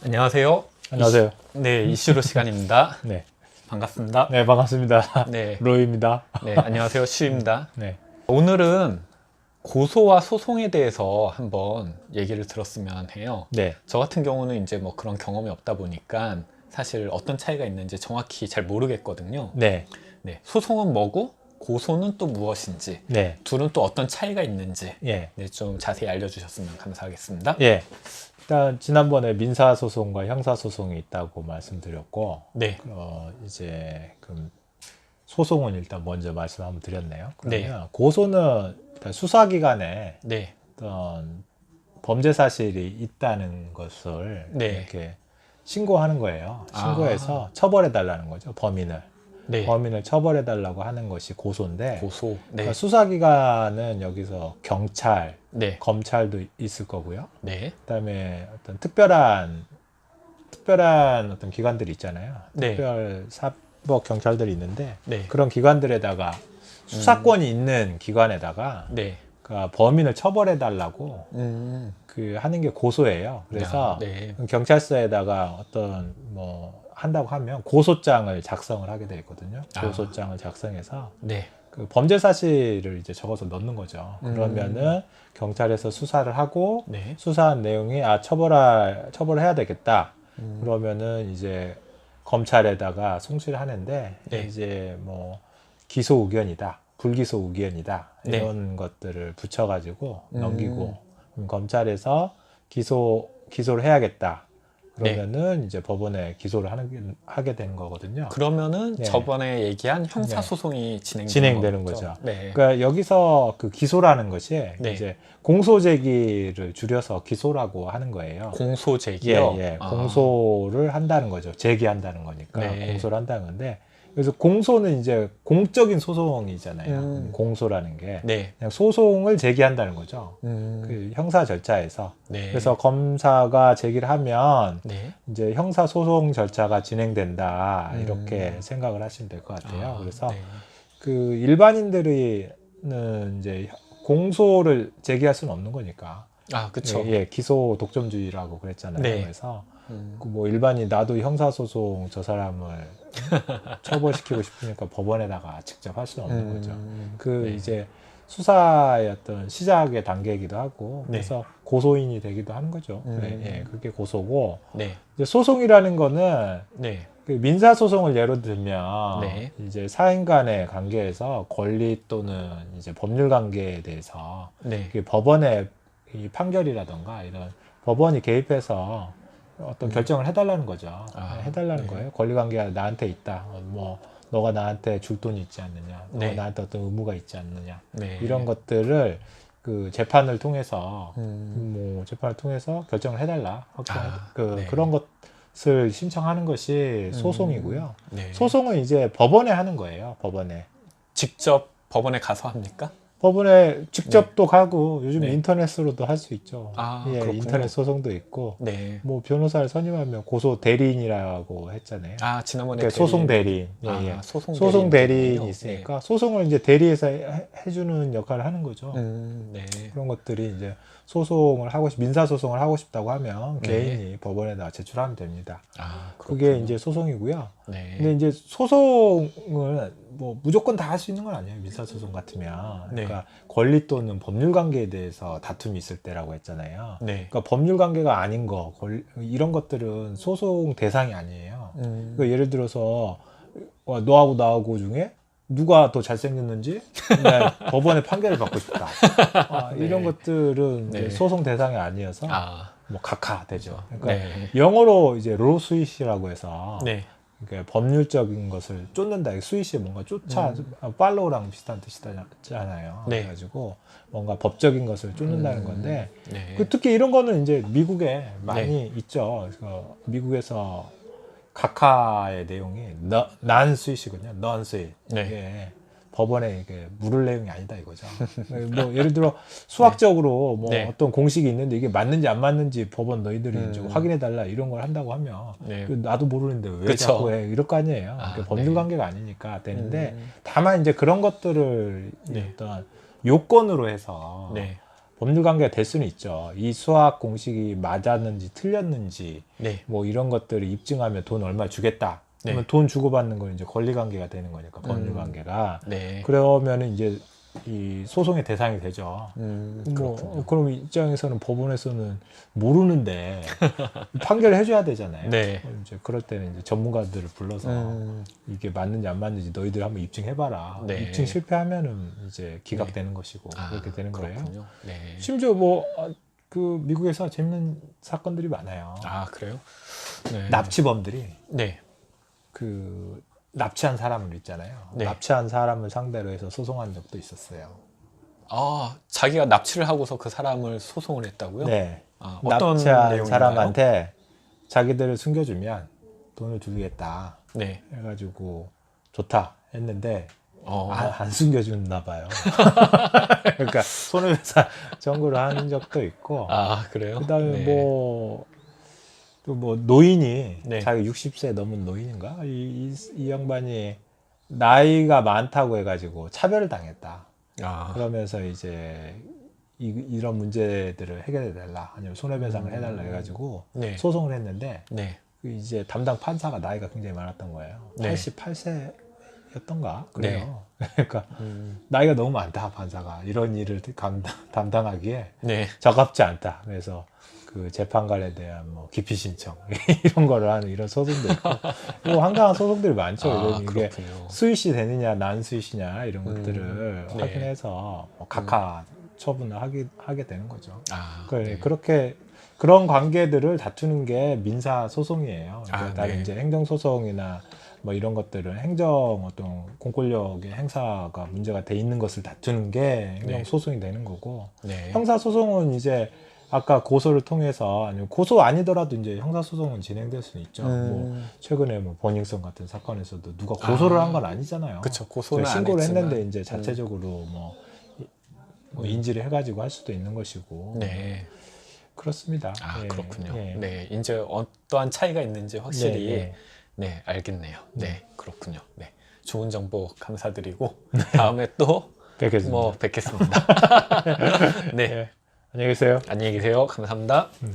안녕하세요. 안녕하세요. 네, 이슈로 시간입니다. 네. 반갑습니다. 네, 반갑습니다. 네, 로이입니다. 네, 안녕하세요. 슈입니다. 네. 오늘은 고소와 소송에 대해서 한번 얘기를 들었으면 해요. 네. 저 같은 경우는 이제 뭐 그런 경험이 없다 보니까 사실 어떤 차이가 있는지 정확히 잘 모르겠거든요. 네. 네, 소송은 뭐고 고소는 또 무엇인지, 네. 둘은 또 어떤 차이가 있는지, 예. 네, 좀 자세히 알려주셨으면 감사하겠습니다. 예. 일단 지난번에 민사소송과 형사소송이 있다고 말씀드렸고, 네, 이제 그럼 소송은 일단 먼저 말씀 한번 드렸네요. 그러면 네. 고소는 일단 수사기관에 네, 어떤 범죄 사실이 있다는 것을 네. 이렇게 신고하는 거예요. 신고해서 처벌해 달라는 거죠. 범인을. 네. 범인을 처벌해 달라고 하는 것이 고소인데, 고소, 네, 그러니까 수사기관은 여기서 경찰, 네, 검찰도 있을 거고요. 네, 그다음에 어떤 특별한 어떤 기관들이 있잖아요. 네. 특별 사법 경찰들이 있는데 네. 그런 기관들에다가 수사권이 있는 기관에다가 네. 그러니까 범인을 처벌해 달라고 음. 그 하는 게 고소예요. 그래서 네. 경찰서에다가 어떤 뭐 한다고 하면 고소장을 작성을 하게 되어 있거든요. 고소장을 작성해서 네. 그 범죄 사실을 이제 적어서 넣는 거죠. 그러면은 경찰에서 수사를 하고 네. 수사한 내용이 처벌해야 되겠다. 그러면은 이제 검찰에다가 송치를 하는데 네. 이제 뭐 기소 의견이다, 불기소 의견이다 네. 이런 것들을 붙여가지고 넘기고 그럼 검찰에서 기소를 해야겠다. 그러면은 이제 법원에 기소를 하게 되는 거거든요. 그러면은 네. 저번에 얘기한 형사소송이 진행되는 거죠. 네. 그러니까 여기서 그 기소라는 것이 네. 이제 공소 제기를 줄여서 기소라고 하는 거예요. 공소 제기요? 예. 공소를 한다는 거죠. 제기한다는 거니까 네. 공소를 한다는 건데 그래서 공소는 이제 공적인 소송이잖아요. 공소라는 게 네. 그냥 소송을 제기한다는 거죠. 그 형사 절차에서. 네. 그래서 검사가 제기를 하면 네. 이제 형사 소송 절차가 진행된다 이렇게 생각을 하시면 될 것 같아요. 그래서 네. 그 일반인들은 이제 공소를 제기할 수는 없는 거니까. 그쵸. 예, 기소 독점주의라고 그랬잖아요. 네. 그래서 그뭐 일반인 나도 형사소송 저 사람을 처벌시키고 싶으니까 법원에다가 직접 할 수는 없는 거죠. 네. 이제 수사의 어떤 시작의 단계이기도 하고 네. 그래서 고소인이 되기도 하는 거죠. 예, 그게 고소고 네. 이제 소송이라는 거는 네. 그 민사소송을 예로 들면 네. 이제 사인 간의 관계에서 권리 또는 이제 법률 관계에 대해서 네. 그 법원의 이 판결이라던가 이런 법원이 개입해서 어떤 결정을 해달라는 거죠. 해달라는 네. 거예요. 권리 관계가 나한테 있다. 뭐 너가 나한테 줄 돈이 있지 않느냐, 너가 네. 나한테 어떤 의무가 있지 않느냐 네. 이런 것들을 그 재판을 통해서 음. 재판을 통해서 결정을 해달라. 네. 그런 것을 신청하는 것이 소송이고요. 네. 소송은 이제 법원에 하는 거예요. 법원에. 직접 법원에 가서 합니까? 법원에 직접도 가고 요즘 네. 인터넷으로도 할 수 있죠. 예, 그렇군요. 인터넷 소송도 있고 네. 뭐 변호사를 선임하면 고소 대리인이라고 했잖아요. 지난번에 그러니까 소송 대리인. 예. 소송 대리인이 있으니까 소송을 이제 대리해서 해주는 역할을 하는 거죠. 네. 그런 것들이 이제 민사 소송을 하고 싶다고 하면 개인이 법원에다 제출하면 됩니다. 그게 이제 소송이고요. 네. 근데 이제 소송을 뭐 무조건 다 할 수 있는 건 아니에요. 민사 소송 같으면. 그러니까 권리 또는 법률 관계에 대해서 다툼이 있을 때라고 했잖아요. 네. 그러니까 법률 관계가 아닌 거, 이런 것들은 소송 대상이 아니에요. 그러니까 예를 들어서 너하고 나하고 중에 누가 더 잘생겼는지 법원에 판결을 받고 싶다. 네. 이런 것들은 네. 소송 대상이 아니어서 뭐 각하되죠. 그러니까 네. 영어로 이제 로스윗이라고 해서 네. 그러니까 법률적인 것을 쫓는다. 스윗이 뭔가 팔로우랑 비슷한 뜻이잖아요. 네. 그래가지고 뭔가 법적인 것을 쫓는다는 건데 네. 특히 이런 거는 이제 미국에 많이 있죠. 그래서 미국에서 각하의 내용이 non 스윗이거든요. non 스윗. 네. 이게 법원에 이게 물을 내용이 아니다 이거죠. 뭐 예를 들어 수학적으로 뭐 네. 어떤 공식이 있는데 이게 맞는지 안 맞는지 법원 너희들이 좀 확인해 달라 이런 걸 한다고 하면 네. 나도 모르는데 왜 그쵸. 자꾸 해 이럴 거 아니에요. 법률 네. 관계가 아니니까 되는데 다만 이제 그런 것들을 네. 어떤 요건으로 해서 네. 법률 관계가 될 수는 있죠. 이 수학 공식이 맞았는지 틀렸는지 네. 뭐 이런 것들을 입증하면 돈 얼마 주겠다. 네. 그러면 돈 주고받는 건 이제 권리 관계가 되는 거니까 법률 관계가. 네. 그러면은 이제 이 소송의 대상이 되죠. 그렇군요. 그럼 입장에서는 법원에서는 모르는데 판결을 해줘야 되잖아요. 네. 이제 그럴 때는 이제 전문가들을 불러서 이게 맞는지 안 맞는지 너희들 한번 입증해봐라. 네. 입증 실패하면은 이제 기각되는 것이고 그렇게 되는 그렇군요. 거예요. 네. 심지어 그 미국에서 재밌는 사건들이 많아요. 아, 그래요? 네. 납치범들이 네. 그 납치한 사람을 있잖아요. 네. 납치한 사람을 상대로 해서 소송한 적도 있었어요. 아, 자기가 납치를 하고서 그 사람을 소송을 했다고요? 네. 아, 어떤 납치한 내용인가요? 사람한테 자기들을 숨겨주면 돈을 주겠다 네. 해가지고 좋다 했는데 어. 안 숨겨줬나 봐요. 그러니까 손해배상 청구를 한 적도 있고 아, 그래요? 그다음에 네. 또 뭐 노인이 네. 자기 60세 넘은 노인인가 이 양반이 나이가 많다고 해가지고 차별을 당했다. 아, 그러면서 이제 이런 문제들을 해결해 달라 아니면 손해배상을 해달라 해가지고 네. 소송을 했는데 네. 이제 담당 판사가 나이가 굉장히 많았던 거예요. 네. 88세였던가 그래요. 그러니까 음, 나이가 너무 많다 판사가 이런 일을 담당하기에 네. 적합지 않다. 그래서 그 재판관에 대한 뭐 기피 신청 이런 거를 하는 이런 소송도 있고 뭐 한가한 소송들이 많죠. 아, 이게 그렇군요. 스윗이 되느냐 난 스윗이냐 이런 것들을 네. 확인해서 뭐 각하 처분을 하게 되는 거죠. 아, 그래, 네. 그렇게 그런 관계들을 다투는 게 민사 소송이에요. 아, 다른 네. 이제 행정 소송이나 뭐 이런 것들은 행정 어떤 공권력의 행사가 문제가 돼 있는 것을 다투는 게 행정 네. 소송이 되는 거고 네. 형사 소송은 이제 아까 고소를 통해서 아니면 고소 아니더라도 이제 형사 소송은 진행될 수는 있죠. 뭐 최근에 뭐 버닝썬 같은 사건에서도 누가 고소를 한 건 아니잖아요. 그쵸. 고소는 안 신고를 했지만. 했는데 이제 자체적으로 뭐 인지를 해가지고 할 수도 있는 것이고. 네. 그렇습니다. 아, 예, 그렇군요. 예. 네. 이제 어떠한 차이가 있는지 확실히 네, 네. 네, 알겠네요. 네, 그렇군요. 네. 좋은 정보 감사드리고 다음에 또 뵙겠습니다. 뭐 뵙겠습니다. 네. 예. 안녕히 계세요. 안녕히 계세요. 감사합니다.